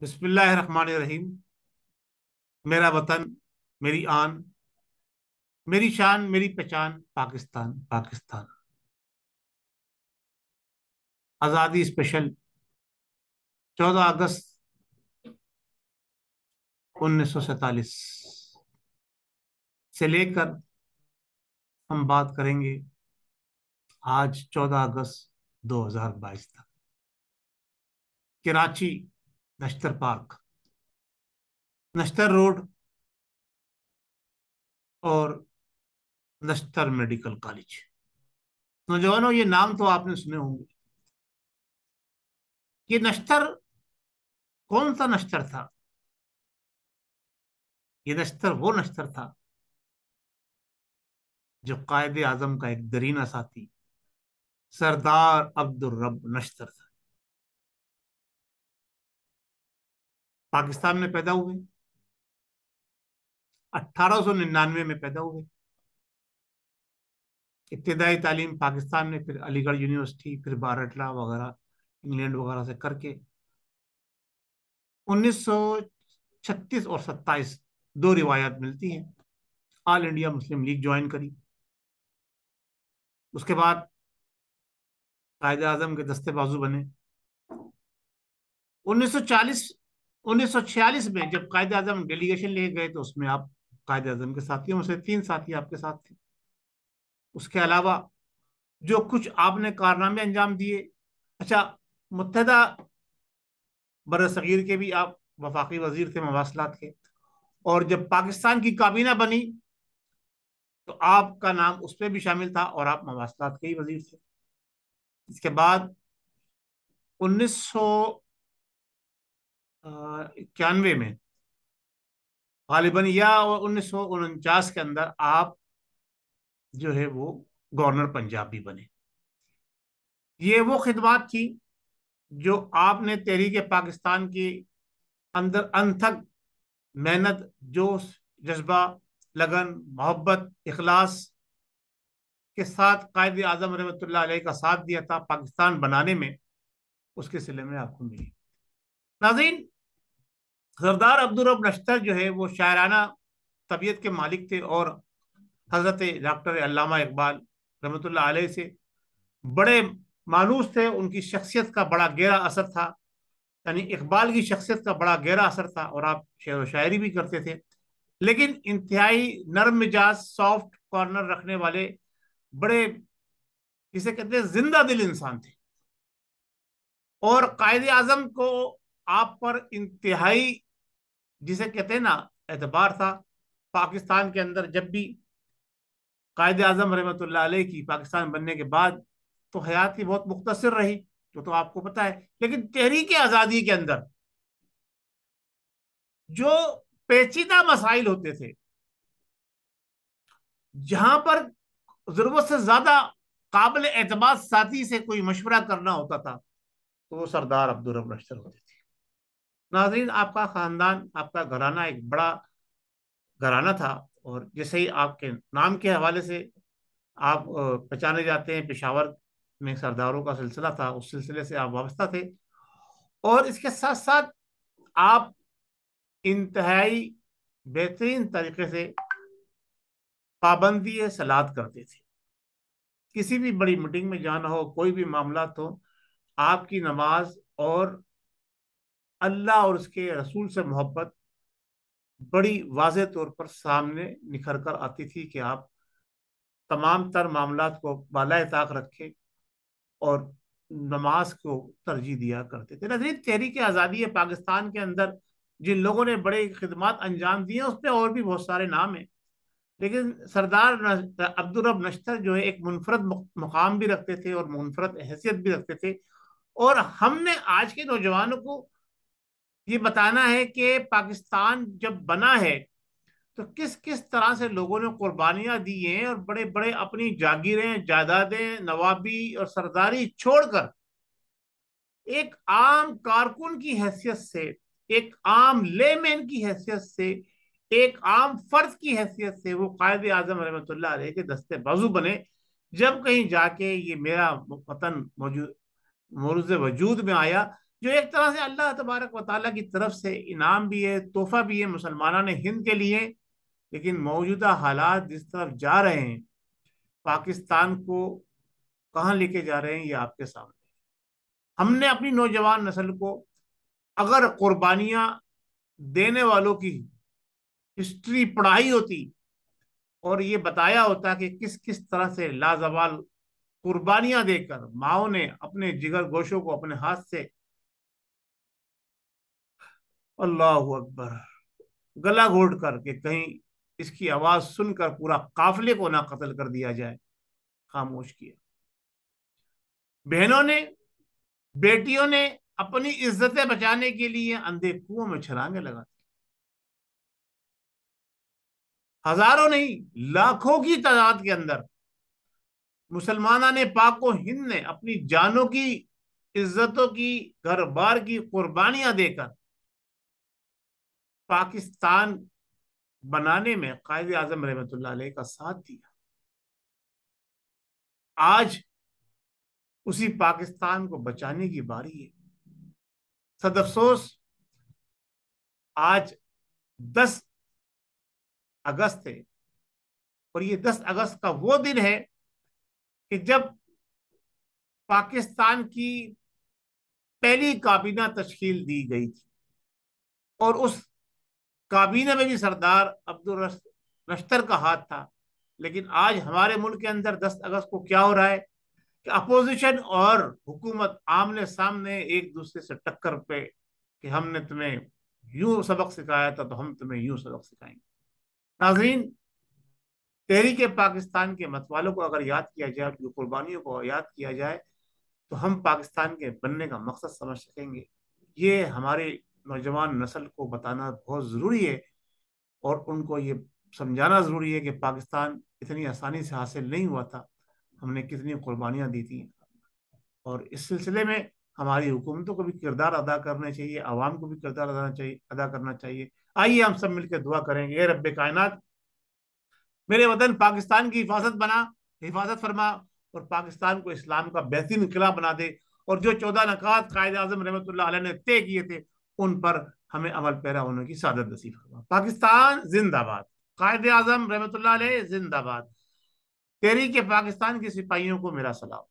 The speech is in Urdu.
بسم اللہ الرحمن الرحیم۔ میرا وطن، میری آن، میری شان، میری پہچان، پاکستان پاکستان۔ آزادی اسپیشل 14 اگست 1947 سے لے کر ہم بات کریں گے آج 14 اگست 2022 تک۔ کراچی، نشتر پارک، نشتر روڈ اور نشتر میڈیکل کالج۔ نوجوانوں، یہ نام تو آپ نے سنے ہوں گے۔ یہ نشتر کون سا نشتر تھا؟ یہ نشتر وہ نشتر تھا جو قائد اعظم کا ایک درینہ ساتھی سردار عبد الرب نشتر تھا۔ پاکستان میں پیدا ہوئے، 1899 میں پیدا ہوئے۔ ابتدائی تعلیم پاکستان میں، پھر علی گڑھ یونیورسٹی، پھر بارٹلہ وغیرہ انگلینڈ وغیرہ سے کر کے 1936 اور 27 دو روایات ملتی ہیں، آل انڈیا مسلم لیگ جوائن کری۔ اس کے بعد قائد اعظم کے دستے بازو بنے۔ 1946 میں جب قائد اعظم ڈیلیگیشن لے گئے تو اس میں آپ قائد اعظم کے ساتھیوں میں سے 3 ساتھی آپ کے ساتھ تھے۔ اس کے علاوہ جو کچھ آپ نے کارنامے انجام دیے، اچھا، متحدہ بر صغیر کے بھی آپ وفاقی وزیر تھے مواصلات کے، اور جب پاکستان کی کابینہ بنی تو آپ کا نام اس پہ بھی شامل تھا اور آپ مواصلات کے ہی وزیر تھے۔ اس کے بعد 1991 میں غالباً یا 1949 کے اندر آپ جو ہے وہ گورنر پنجاب بھی بنے۔ یہ وہ خدمات تھی جو آپ نے تحریک پاکستان کے اندر انتھک محنت، جوش، جذبہ، لگن، محبت، اخلاص کے ساتھ قائد اعظم رحمۃ اللہ علیہ کا ساتھ دیا تھا پاکستان بنانے میں، اس کے سلسلے میں آپ کو ملی۔ ناظرین، سردار عبدالرب نشتر جو ہے وہ شاعرانہ طبیعت کے مالک تھے اور حضرت ڈاکٹر علامہ اقبال رحمۃ اللہ علیہ سے بڑے مانوس تھے۔ ان کی شخصیت کا بڑا گہرا اثر تھا، یعنی اقبال کی شخصیت کا بڑا گہرا اثر تھا، اور آپ شعر و شاعری بھی کرتے تھے، لیکن انتہائی نرم مزاج، سافٹ کارنر رکھنے والے بڑے، جسے کہتے ہیں زندہ دل انسان تھے۔ اور قائد اعظم کو آپ پر انتہائی، جسے کہتے ہیں نا، اعتبار تھا۔ پاکستان کے اندر جب بھی قائد اعظم رحمۃ اللہ علیہ کی پاکستان بننے کے بعد تو حیات کی بہت مختصر رہی، تو آپ کو پتا ہے، لیکن تحریک آزادی کے اندر جو پیچیدہ مسائل ہوتے تھے، جہاں پر ضرورت سے زیادہ قابل اعتماد ساتھی سے کوئی مشورہ کرنا ہوتا تھا تو وہ سردار عبدالرب نشتر ہوتے تھے۔ ناظرین، آپ کا خاندان، آپ کا گھرانہ ایک بڑا گھرانہ تھا، اور جیسے ہی آپ کے نام کے حوالے سے آپ پہچانے جاتے ہیں، پشاور میں سرداروں کا سلسلہ تھا، اس سلسلے سے آپ وابستہ تھے، اور اس کے ساتھ ساتھ آپ انتہائی بہترین طریقے سے پابندی صلات کرتے تھے۔ کسی بھی بڑی میٹنگ میں جانا ہو، کوئی بھی معاملات ہو، آپ کی نماز اور اللہ اور اس کے رسول سے محبت بڑی واضح طور پر سامنے نکھر کر آتی تھی کہ آپ تمام تر معاملات کو بالائے طاق رکھے اور نماز کو ترجیح دیا کرتے تھے۔ نظیر، تحریک آزادی پاکستان کے اندر جن لوگوں نے بڑے خدمات انجام دیے ہیں، اس پہ اور بھی بہت سارے نام ہیں، لیکن سردار عبدالرب نشتر جو ہے ایک منفرد مقام بھی رکھتے تھے اور منفرد حیثیت بھی رکھتے تھے۔ اور ہم نے آج کے نوجوانوں کو یہ بتانا ہے کہ پاکستان جب بنا ہے تو کس کس طرح سے لوگوں نے قربانیاں دی ہیں، اور بڑے بڑے اپنی جاگیریں، جائیدادیں، نوابی اور سرداری چھوڑ کر ایک عام کارکن کی حیثیت سے، ایک عام لے مین کی حیثیت سے، ایک عام فرد کی حیثیت سے وہ قائد اعظم رحمۃ اللہ علیہ کے دستے بازو بنے۔ جب کہیں جا کے یہ میرا وطن موجود موروز وجود میں آیا، جو ایک طرح سے اللہ تبارک و تعالیٰ کی طرف سے انعام بھی ہے، تحفہ بھی ہے مسلمانان ہند کے لیے۔ لیکن موجودہ حالات جس طرف جا رہے ہیں، پاکستان کو کہاں لے کے جا رہے ہیں، یہ آپ کے سامنے ہے۔ ہم نے اپنی نوجوان نسل کو اگر قربانیاں دینے والوں کی ہسٹری پڑھائی ہوتی اور یہ بتایا ہوتا کہ کس کس طرح سے لازوال قربانیاں دے کر ماؤں نے اپنے جگر گوشوں کو اپنے ہاتھ سے، اللہ اکبر، گلا گھونٹ کر کہ کہیں اس کی آواز سن کر پورا قافلے کو نہ قتل کر دیا جائے، خاموش کیا۔ بہنوں نے، بیٹیوں نے اپنی عزتیں بچانے کے لیے اندھے کنووں میں چھلانگیں لگا دی۔ ہزاروں نہیں، لاکھوں کی تعداد کے اندر مسلمانان پاک و ہند نے اپنی جانوں کی، عزتوں کی، گھر بار کی قربانیاں دے کر پاکستان بنانے میں قائد اعظم رحمت اللہ علیہ کا ساتھ دیا۔ آج اسی پاکستان کو بچانے کی باری ہے۔ صد افسوس آج 10 اگست ہے، اور یہ 10 اگست کا وہ دن ہے کہ جب پاکستان کی پہلی کابینہ تشکیل دی گئی تھی، اور اس کابینہ میں بھی سردار عبدالرشتر کا ہاتھ تھا۔ لیکن آج ہمارے ملک کے اندر 10 اگست کو کیا ہو رہا ہے کہ اپوزیشن اور حکومت آمنے سامنے ایک دوسرے سے ٹکر پہ، کہ ہم نے تمہیں یوں سبق سکھایا تھا تو ہم تمہیں یوں سبق سکھائیں گے۔ ناظرین، تحریک پاکستان کے متوالوں کو اگر یاد کیا جائے، ان کی قربانیوں کو یاد کیا جائے، تو ہم پاکستان کے بننے کا مقصد سمجھ سکیں گے۔ یہ ہمارے نوجوان نسل کو بتانا بہت ضروری ہے، اور ان کو یہ سمجھانا ضروری ہے کہ پاکستان اتنی آسانی سے حاصل نہیں ہوا تھا، ہم نے کتنی قربانیاں دی تھیں۔ اور اس سلسلے میں ہماری حکومتوں کو بھی کردار ادا کرنا چاہیے، عوام کو بھی کردار ادا کرنا چاہیے۔ آئیے ہم سب مل کے دعا کریں گے، اے رب کائنات، میرے وطن پاکستان کی حفاظت فرما، اور پاکستان کو اسلام کا بہترین انقلاب بنا دے، اور جو 14 نکات قائد اعظم رحمۃ اللہ علیہ نے طے کیے تھے ان پر ہمیں عمل پیرا ہونے کی سعادت نصیب فرما۔ پاکستان زندہ باد، قائد اعظم رحمۃ اللہ علیہ زندہ باد، تحریک پاکستان کے سپاہیوں کو میرا سلام۔